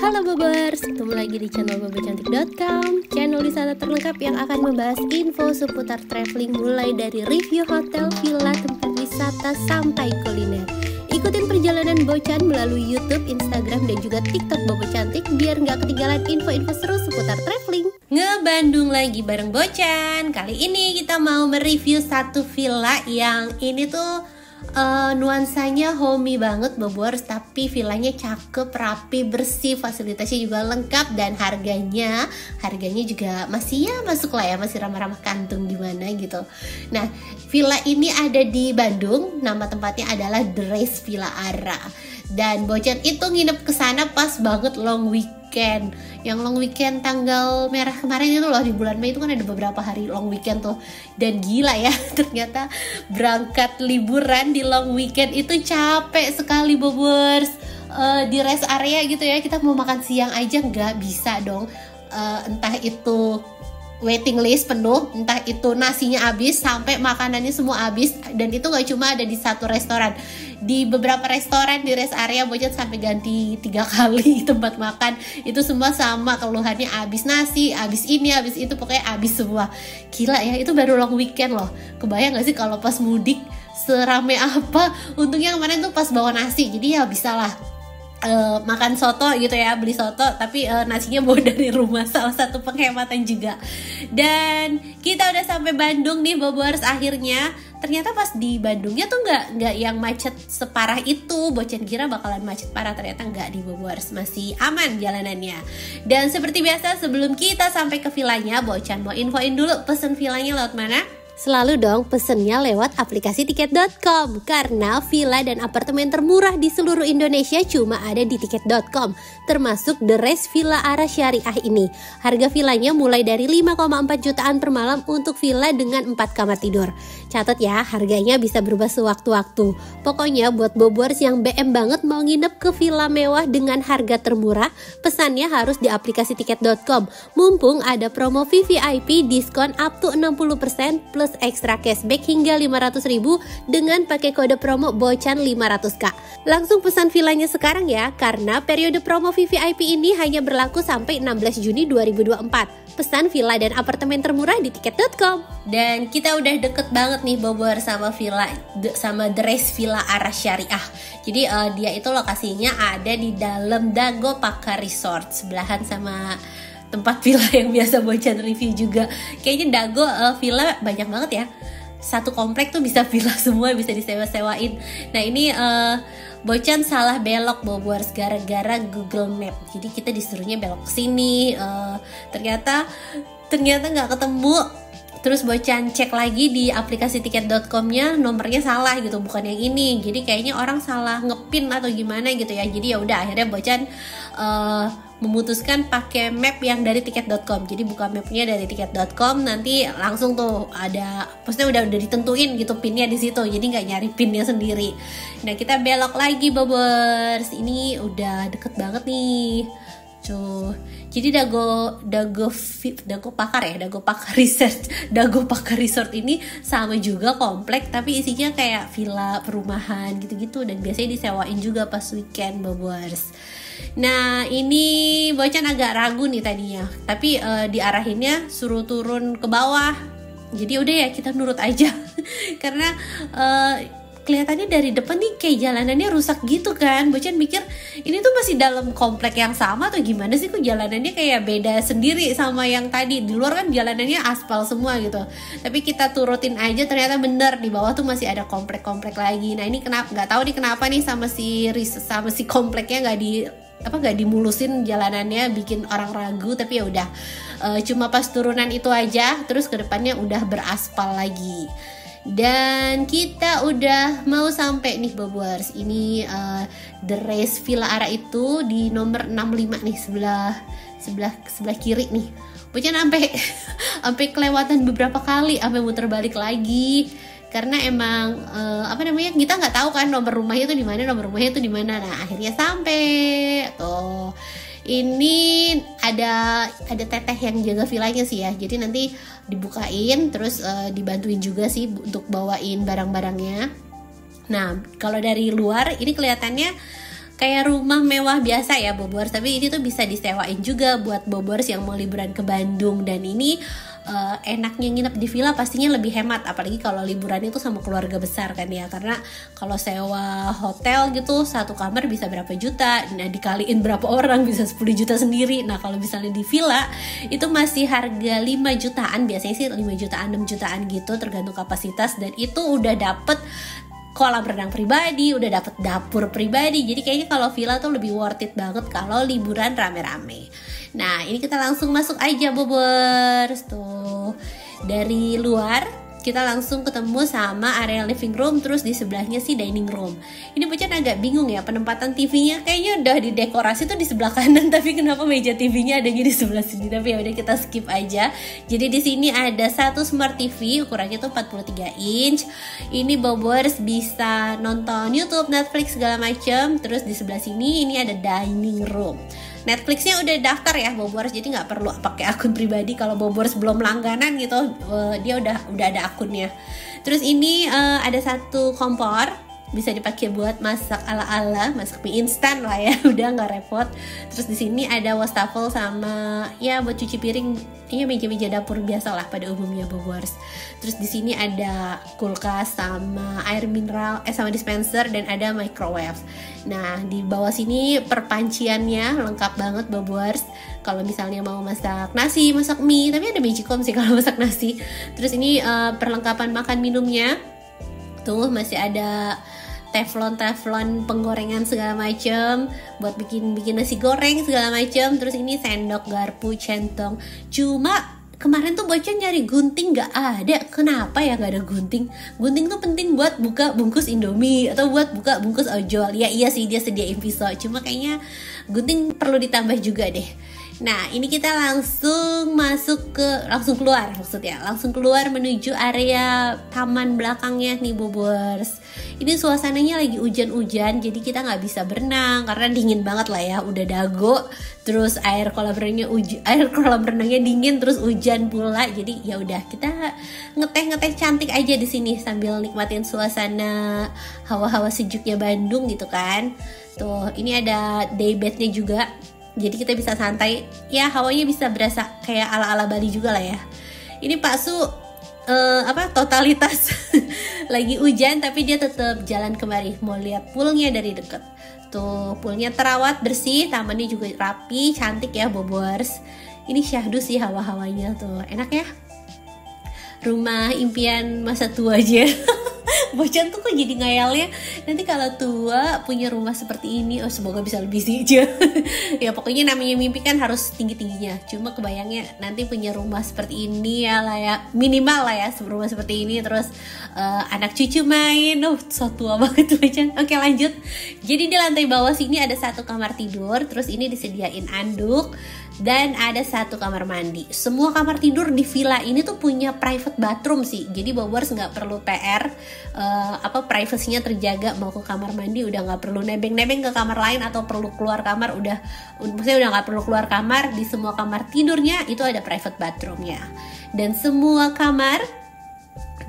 Halo Bobers, ketemu lagi di channel bobocantik.com, channel wisata terlengkap yang akan membahas info seputar traveling mulai dari review hotel, villa, tempat wisata sampai kuliner. Ikutin perjalanan Bocan melalui YouTube, Instagram, dan juga TikTok Bobo Cantik biar nggak ketinggalan info-info seru seputar traveling. Ngebandung lagi bareng Bocan. Kali ini kita mau mereview satu villa yang ini tuh nuansanya homey banget Bobors, tapi villanya cakep, rapi, bersih, fasilitasnya juga lengkap, dan harganya juga masih ya masuk lah ya, masih ramah-ramah kantung gimana gitu. Nah, villa ini ada di Bandung, nama tempatnya adalah The Race Villa Ara. Dan Bocan itu nginep ke sana pas banget long weekend. Yang long weekend tanggal merah kemarin itu loh, di bulan Mei itu kan ada beberapa hari long weekend tuh. Dan gila ya, ternyata berangkat liburan di long weekend itu capek sekali Bobers. Di rest area gitu ya, kita mau makan siang aja nggak bisa dong. Entah itu waiting list penuh, entah itu nasinya habis sampai makanannya semua habis. Dan itu nggak cuma ada di satu restoran, di beberapa restoran di rest area Bocan sampai ganti 3 kali tempat makan. Itu semua sama keluhannya, habis nasi, habis ini, habis itu, pokoknya habis semua. Gila ya, itu baru long weekend loh. Kebayang gak sih kalau pas mudik serame apa? Untungnya kemarin tuh pas bawa nasi, jadi ya bisa lah makan soto gitu ya, beli soto tapi nasinya bawa dari rumah, salah satu penghematan juga. Dan kita udah sampai Bandung nih Bobers akhirnya. Ternyata pas di Bandungnya tuh nggak yang macet separah itu. Bocan kira bakalan macet parah, ternyata nggak di Bobers, masih aman jalanannya. Dan seperti biasa sebelum kita sampai ke villanya, Bocan mau infoin dulu pesen villanya lewat mana? Selalu dong pesennya lewat aplikasi tiket.com, karena villa dan apartemen termurah di seluruh Indonesia cuma ada di tiket.com, termasuk The Race Villa Ara Syariah ini. Harga villanya mulai dari 5,4 jutaan per malam untuk villa dengan 4 kamar tidur. Catat ya, harganya bisa berubah sewaktu-waktu. Pokoknya buat Bobors yang BM banget mau nginep ke villa mewah dengan harga termurah, pesannya harus di aplikasi tiket.com. Mumpung ada promo VVIP diskon up to 60% plus ekstra cashback hingga 500.000 dengan pakai kode promo Bocan 500k. Langsung pesan villanya sekarang ya, karena periode promo VVIP ini hanya berlaku sampai 16 Juni 2024. Pesan villa dan apartemen termurah di tiket.com. Dan kita udah deket banget nih Bobor sama villa, sama The Race Villa Ara Syariah. Jadi dia itu lokasinya ada di dalam Dago Pakar Resort, sebelahan sama tempat villa yang biasa Bocan review juga. Kayaknya Dago villa banyak banget ya. Satu komplek tuh bisa villa semua, bisa disewa-sewain. Nah ini Bocan salah belok Bobors gara-gara Google Map. Jadi kita disuruhnya belok ke sini. Ternyata nggak ketemu. Terus Bocan cek lagi di aplikasi tiket.com-nya, nomornya salah gitu, bukan yang ini. Jadi kayaknya orang salah ngepin atau gimana gitu ya. Jadi ya udah akhirnya Bocan memutuskan pakai map yang dari tiket.com. Jadi buka mapnya dari tiket.com, nanti langsung tuh ada, maksudnya udah ditentuin gitu pinnya di situ. Jadi nggak nyari pinnya sendiri. Nah kita belok lagi Bobers. Ini udah deket banget nih. Jadi Dago Pakar Resort ini sama juga komplek, tapi isinya kayak villa, perumahan gitu-gitu, dan biasanya disewain juga pas weekend Bobors. Nah ini Bocan agak ragu nih tadinya, tapi diarahinnya suruh turun ke bawah. Jadi udah ya kita nurut aja karena kelihatannya dari depan nih kayak jalanannya rusak gitu kan. Bocan mikir ini tuh masih dalam komplek yang sama atau gimana sih, kok jalanannya kayak beda sendiri sama yang tadi. Di luar kan jalanannya aspal semua gitu, tapi kita turutin aja, ternyata bener di bawah tuh masih ada komplek-komplek lagi. Nah ini kenapa, nggak tahu nih kenapa nih sama si kompleknya nggak dimulusin jalanannya, bikin orang ragu. Tapi ya udah, cuma pas turunan itu aja, terus kedepannya udah beraspal lagi. Dan kita udah mau sampai nih Bobors. Ini The Race Villa Ara itu di nomor 65 nih, sebelah kiri nih. Bocan sampai kelewatan beberapa kali, sampai muter balik lagi. Karena emang kita nggak tahu kan nomor rumahnya itu di mana. Nah akhirnya sampai tuh. Ini ada teteh yang jaga villanya sih ya. Jadi nanti dibukain, terus dibantuin juga sih untuk bawain barang-barangnya. Nah kalau dari luar ini kelihatannya kayak rumah mewah biasa ya Bobors, tapi ini tuh bisa disewain juga buat Bobors yang mau liburan ke Bandung. Dan ini enaknya nginep di villa pastinya lebih hemat, apalagi kalau liburan itu sama keluarga besar kan ya, karena kalau sewa hotel gitu satu kamar bisa berapa juta, nah dikaliin berapa orang bisa 10 juta sendiri. Nah kalau misalnya di villa itu masih harga 5 jutaan, biasanya sih 5 jutaan 6 jutaan gitu tergantung kapasitas, dan itu udah dapet kolam renang pribadi, udah dapet dapur pribadi. Jadi kayaknya kalau villa tuh lebih worth it banget kalau liburan rame-rame. Nah ini kita langsung masuk aja Bobors. Tuh dari luar kita langsung ketemu sama area living room, terus di sebelahnya sih dining room. Ini Bocan agak bingung ya, penempatan TV-nya kayaknya udah didekorasi tuh di sebelah kanan, tapi kenapa meja TV-nya adanya di sebelah sini? Tapi ya udah kita skip aja. Jadi di sini ada satu smart TV, ukurannya tuh 43 inch. Ini Bobors bisa nonton YouTube, Netflix segala macam. Terus di sebelah sini ini ada dining room. Netflixnya udah daftar ya Bobors, jadi nggak perlu pakai akun pribadi. Kalau Bobors belum langganan gitu, dia udah ada akunnya. Terus ini ada satu kompor, bisa dipakai buat masak ala-ala, masak mie instan lah ya, udah nggak repot. Terus di sini ada wastafel sama ya buat cuci piring, ini meja-meja dapur biasa lah pada umumnya Bobors. Terus di sini ada kulkas sama air mineral, sama dispenser, dan ada microwave. Nah di bawah sini perpanciannya lengkap banget Bobors. Kalau misalnya mau masak nasi, masak mie, tapi ada magicom sih kalau masak nasi. Terus ini perlengkapan makan minumnya, tuh masih ada teflon penggorengan segala macam buat bikin nasi goreng segala macam. Terus ini sendok, garpu, centong. Cuma kemarin tuh Bocan nyari gunting nggak ada. Kenapa ya nggak ada gunting? Gunting tuh penting buat buka bungkus Indomie atau buat buka bungkus ojol. Ya iya sih dia sediain pisau, cuma kayaknya gunting perlu ditambah juga deh. Nah ini kita langsung keluar menuju area taman belakangnya nih Bobors. Ini suasananya lagi hujan-hujan, jadi kita nggak bisa berenang karena dingin banget lah ya, udah dago. Terus air kolam renangnya dingin, terus hujan pula. Jadi ya udah kita ngeteh cantik aja di sini sambil nikmatin suasana hawa-hawa sejuknya Bandung gitu kan. Tuh ini ada daybednya juga. Jadi kita bisa santai, ya hawanya bisa berasa kayak ala-ala Bali juga lah ya. Ini Pak Su totalitas lagi hujan tapi dia tetap jalan kemari mau lihat poolnya dari deket. Tuh poolnya terawat bersih, tamannya juga rapi, cantik ya Bobors. Ini syahdu sih hawa-hawanya tuh, enak ya. Rumah impian masa tua aja. Bocan tuh kok jadi ngayalnya nanti kalau tua punya rumah seperti ini, oh semoga bisa lebih sih aja. Ya pokoknya namanya mimpi kan harus tinggi-tingginya. Cuma kebayangnya nanti punya rumah seperti ini ya lah ya, minimal lah ya rumah seperti ini. Terus anak cucu main, so tua banget Bocan. Oke lanjut. Jadi di lantai bawah sini ada satu kamar tidur, terus ini disediain anduk, dan ada satu kamar mandi. Semua kamar tidur di villa ini tuh punya private bathroom sih. Jadi Bobors nggak perlu PR, privasinya terjaga. Mau ke kamar mandi udah nggak perlu nebeng-nebeng ke kamar lain atau perlu keluar kamar, maksudnya udah nggak perlu keluar kamar. Di semua kamar tidurnya itu ada private bathroomnya, dan semua kamar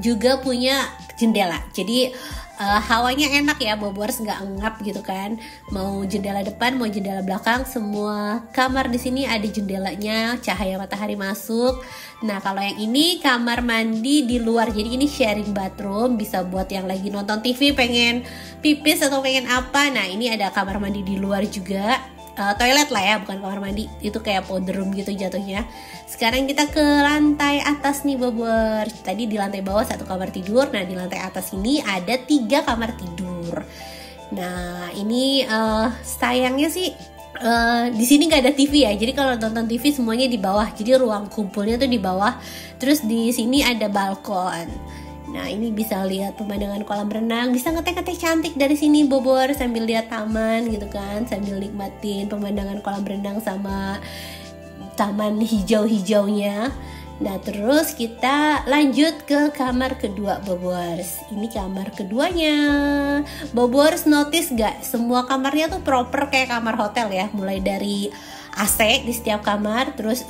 juga punya jendela. Jadi hawanya enak ya Bobors, nggak ngap gitu kan. Mau jendela depan, mau jendela belakang, semua kamar di sini ada jendelanya, cahaya matahari masuk. Nah kalau yang ini kamar mandi di luar, jadi ini sharing bathroom, bisa buat yang lagi nonton TV pengen pipis atau pengen apa. Nah ini ada kamar mandi di luar juga. Toilet lah ya, bukan kamar mandi, itu kayak powder room gitu jatuhnya. Sekarang kita ke lantai atas nih Bobors. Tadi di lantai bawah satu kamar tidur, nah di lantai atas ini ada 3 kamar tidur. Nah ini sayangnya sih di sini nggak ada TV ya, jadi kalau nonton TV semuanya di bawah, jadi ruang kumpulnya tuh di bawah. Terus di sini ada balkon. Nah ini bisa lihat pemandangan kolam renang, bisa ngeteh-ngeteh cantik dari sini Bobors sambil lihat taman gitu kan, sambil nikmatin pemandangan kolam renang sama taman hijau-hijaunya. Nah terus kita lanjut ke kamar kedua Bobors. Ini kamar keduanya. Bobors notice gak? Semua kamarnya tuh proper kayak kamar hotel ya. Mulai dari AC di setiap kamar. Terus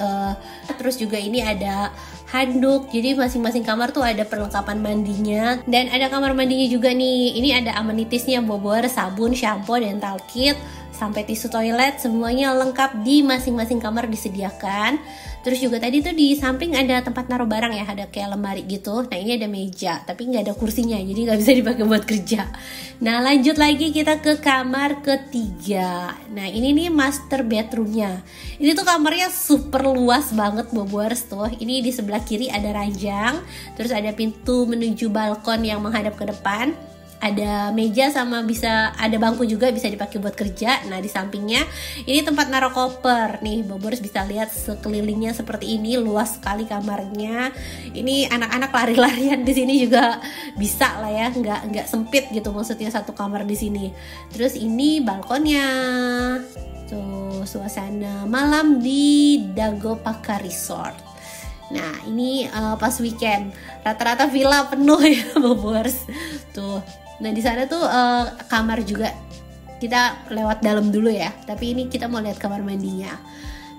juga ini ada handuk, jadi masing-masing kamar tuh ada perlengkapan mandinya. Dan ada kamar mandinya juga nih, ini ada amenitisnya, bobor, sabun, shampoo, dental kit, sampai tisu toilet, semuanya lengkap di masing-masing kamar disediakan. Terus juga tadi tuh di samping ada tempat naruh barang ya, ada kayak lemari gitu. Nah ini ada meja, tapi nggak ada kursinya, jadi nggak bisa dipakai buat kerja. Nah lanjut lagi kita ke kamar ketiga. Nah ini nih master bedroomnya. Ini tuh kamarnya super luas banget Bobors tuh. Ini di sebelah kiri ada ranjang, terus ada pintu menuju balkon yang menghadap ke depan. Ada meja sama bisa ada bangku juga, bisa dipakai buat kerja. Nah di sampingnya ini tempat naruh koper nih, Bobors bisa lihat sekelilingnya seperti ini, luas sekali kamarnya. Ini anak-anak lari-larian di sini juga bisa lah ya, nggak sempit gitu maksudnya satu kamar di sini. Terus ini balkonnya, tuh suasana malam di Dago Pakar Resort. Nah ini pas weekend rata-rata villa penuh ya Bobors tuh. Nah di sana tuh kamar juga, kita lewat dalam dulu ya, tapi ini kita mau lihat kamar mandinya.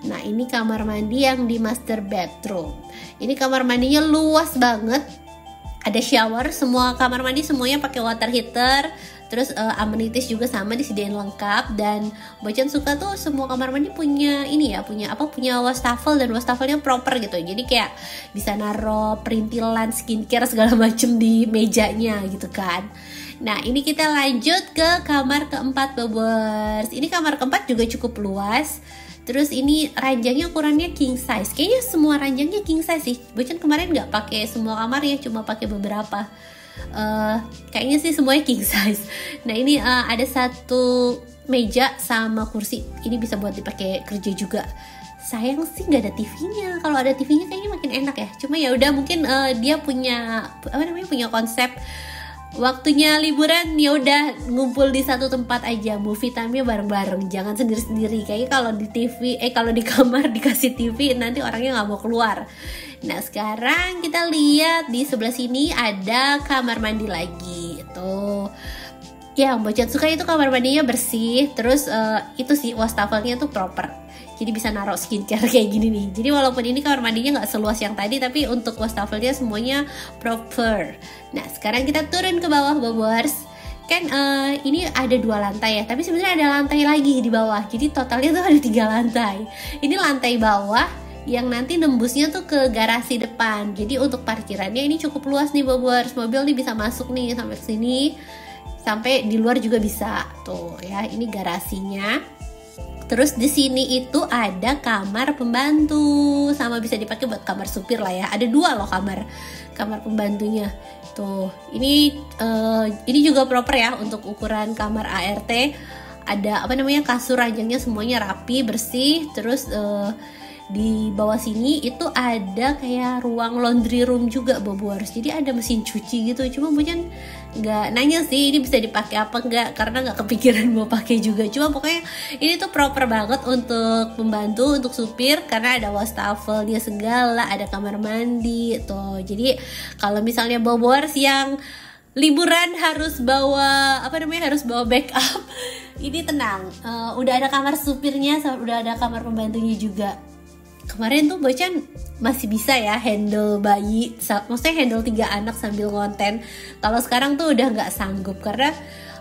Nah ini kamar mandi yang di master bedroom. Ini kamar mandinya luas banget, ada shower, semua kamar mandi semuanya pakai water heater. Terus amenities juga sama disediain lengkap. Dan Bocan suka tuh semua kamar mandi punya ini ya, punya wastafel, dan wastafelnya proper gitu. Jadi kayak bisa naro perintilan skincare segala macem di mejanya gitu kan. Nah ini kita lanjut ke kamar keempat Bobors. Ini kamar keempat juga cukup luas. Terus ini ranjangnya ukurannya king size. Kayaknya semua ranjangnya king size sih. Bocan kemarin nggak pakai semua kamar ya, cuma pakai beberapa. Kayaknya sih semuanya king size. Nah ini ada satu meja sama kursi. Ini bisa buat dipakai kerja juga. Sayang sih nggak ada TV-nya. Kalau ada TV-nya kayaknya makin enak ya. Cuma ya udah, mungkin dia punya punya konsep waktunya liburan, ya udah ngumpul di satu tempat aja, movie time-nya bareng-bareng, jangan sendiri-sendiri. Kayaknya kalau di TV, kalau di kamar dikasih TV nanti orangnya nggak mau keluar. Nah sekarang kita lihat di sebelah sini ada kamar mandi lagi. Tuh yang Bocan suka itu kamar mandinya bersih. Terus itu sih wastafelnya tuh proper, jadi bisa naruh skincare kayak gini nih. Jadi walaupun ini kamar mandinya nggak seluas yang tadi, tapi untuk wastafelnya semuanya proper. Nah sekarang kita turun ke bawah Bobors. Kan ini ada 2 lantai ya, tapi sebenarnya ada lantai lagi di bawah. Jadi totalnya tuh ada 3 lantai. Ini lantai bawah yang nanti nembusnya tuh ke garasi depan. Jadi untuk parkirannya ini cukup luas nih Bobors. Mobil nih bisa masuk nih sampai sini, sampai di luar juga bisa. Tuh ya, ini garasinya. Terus di sini itu ada kamar pembantu, sama bisa dipakai buat kamar supir lah ya. Ada 2 loh kamar pembantunya. Tuh, ini juga proper ya untuk ukuran kamar ART. Ada kasur ranjangnya semuanya rapi, bersih. Terus di bawah sini itu ada kayak ruang laundry room juga Bobors. Jadi ada mesin cuci gitu. Cuma Bocan nggak nanya sih ini bisa dipakai apa enggak, karena nggak kepikiran mau pakai juga. Cuma pokoknya ini tuh proper banget untuk pembantu, untuk supir, karena ada wastafel dia segala, ada kamar mandi tuh. Jadi kalau misalnya Bobors yang liburan harus bawa backup, ini tenang, udah ada kamar supirnya, udah ada kamar pembantunya juga. Kemarin tuh Bocan masih bisa ya handle bayi, maksudnya handle 3 anak sambil ngonten. Kalau sekarang tuh udah nggak sanggup, karena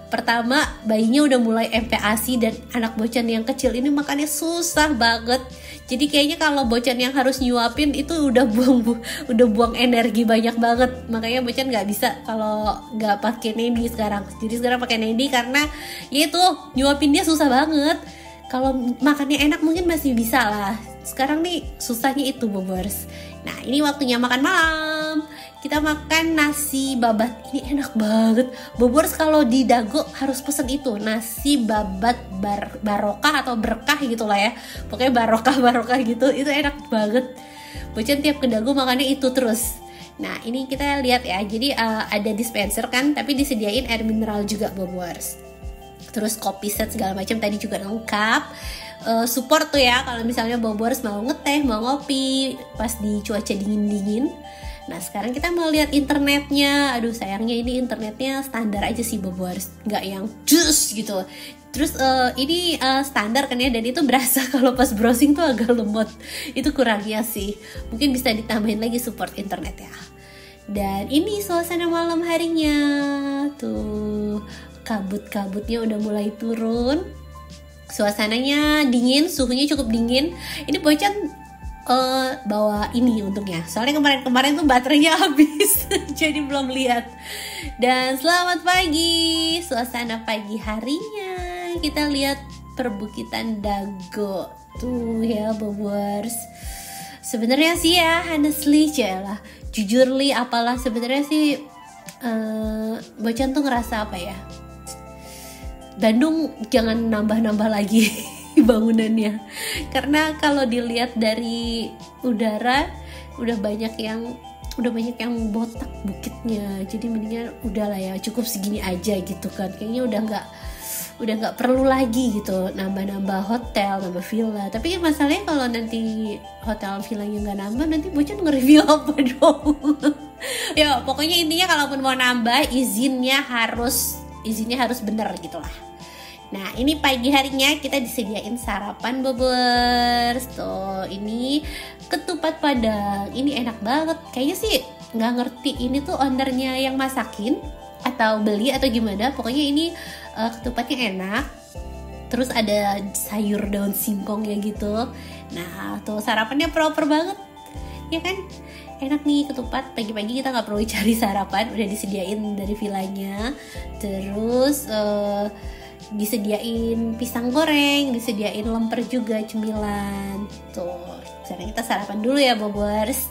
pertama bayinya udah mulai MPASI, dan anak Bocan yang kecil ini makannya susah banget. Jadi kayaknya kalau Bocan yang harus nyuapin itu udah buang energi banyak banget. Makanya Bocan nggak bisa kalau nggak pakai Nendi sekarang. Jadi sekarang pakai Nendi karena ya itu nyuapin dia susah banget. Kalau makannya enak mungkin masih bisa lah. Sekarang nih susahnya itu Bobors. Nah ini waktunya makan malam. Kita makan nasi babat. Ini enak banget Bobors. Kalau di Dago harus pesen itu, nasi babat barokah atau berkah gitu lah ya. Pokoknya barokah gitu. Itu enak banget. Bocan tiap ke Dago makannya itu terus. Nah ini kita lihat ya. Jadi ada dispenser kan, tapi disediain air mineral juga Bobors. Terus kopi set segala macam tadi juga lengkap. Support tuh ya kalau misalnya Bobors mau ngeteh, mau ngopi pas di cuaca dingin-dingin. Nah sekarang kita mau lihat internetnya. Aduh sayangnya ini internetnya standar aja sih Bobers, nggak yang jus gitu. Terus ini standar kan ya, dan itu berasa kalau pas browsing tuh agak lemot. Itu kurangnya sih. Mungkin bisa ditambahin lagi support internet ya. Dan ini suasana malam harinya. Tuh kabut-kabutnya udah mulai turun. Suasananya dingin, suhunya cukup dingin. Ini Bocan bawa ini untungnya, soalnya kemarin tuh baterainya habis jadi belum lihat. Dan selamat pagi, suasana pagi harinya. Kita lihat perbukitan Dago tuh ya Bobers. Sebenarnya sih ya, honestly lah, jujur li apalah sebenarnya sih Bocan tuh ngerasa apa ya, Bandung jangan nambah-nambah lagi bangunannya, karena kalau dilihat dari udara udah banyak yang botak bukitnya, jadi mendingan udahlah ya, cukup segini aja gitu kan. Kayaknya udah nggak perlu lagi gitu nambah-nambah hotel, nambah villa. Tapi masalahnya kalau nanti hotel villanya nggak nambah, nanti Bocan nge-review apa dong? Ya pokoknya intinya kalaupun mau nambah izinnya harus bener gitulah. Nah ini pagi harinya kita disediain sarapan Bobers. Tuh ini ketupat Padang, ini enak banget. Kayaknya sih nggak ngerti ini tuh ownernya yang masakin atau beli atau gimana. Pokoknya ini ketupatnya enak. Terus ada sayur daun singkong ya gitu. Nah tuh sarapannya proper banget, ya kan? Enak nih ketupat, pagi-pagi kita nggak perlu cari sarapan, udah disediain dari villanya. Terus disediain pisang goreng, disediain lemper juga, cemilan. Tuh, sekarang kita sarapan dulu ya Bobers.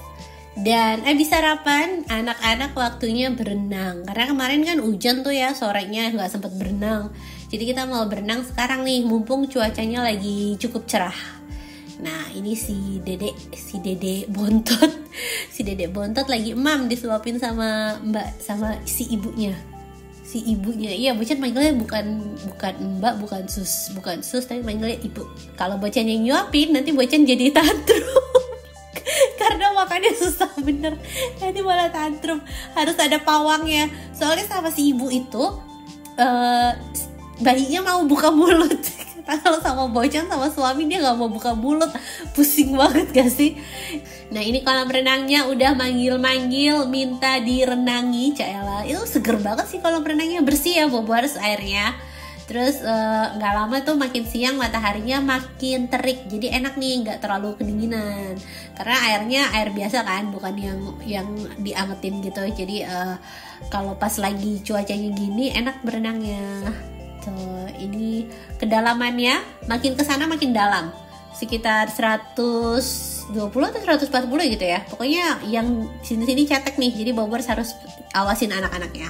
Dan abis sarapan, anak-anak waktunya berenang. Karena kemarin kan hujan tuh ya, sorenya nggak sempet berenang. Jadi kita mau berenang sekarang nih, mumpung cuacanya lagi cukup cerah. Nah ini si Dede Bontot, si Dede Bontot lagi disuapin sama si ibunya. Iya Bocan manggilnya bukan mbak, bukan sus, tapi manggilnya ibu. Kalau Bocan yang nyuapin nanti Bocan jadi tantrum karena makannya susah bener, nanti malah tantrum, harus ada pawangnya. Soalnya sama si ibu itu bayinya mau buka mulut. Kalau sama Bocan sama suami dia nggak mau buka mulut, pusing banget gak sih? Nah ini kolam renangnya udah manggil-manggil minta direnangi, Caela. Itu seger banget sih kolam renangnya, bersih ya Bobers airnya. Terus nggak lama tuh makin siang mataharinya makin terik, jadi enak nih, nggak terlalu kedinginan. Karena airnya air biasa kan, bukan yang diangetin gitu. Jadi kalau pas lagi cuacanya gini enak berenangnya. Tuh, ini kedalamannya makin kesana makin dalam, sekitar 120 atau 140 gitu ya. Pokoknya yang sini-sini cetek nih, jadi Bobers harus awasin anak-anaknya.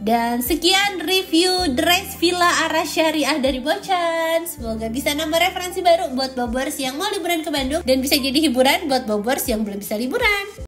Dan sekian review Dress Villa Ara Syariah dari Bocan. Semoga bisa nambah referensi baru buat Bobers yang mau liburan ke Bandung, dan bisa jadi hiburan buat Bobers yang belum bisa liburan.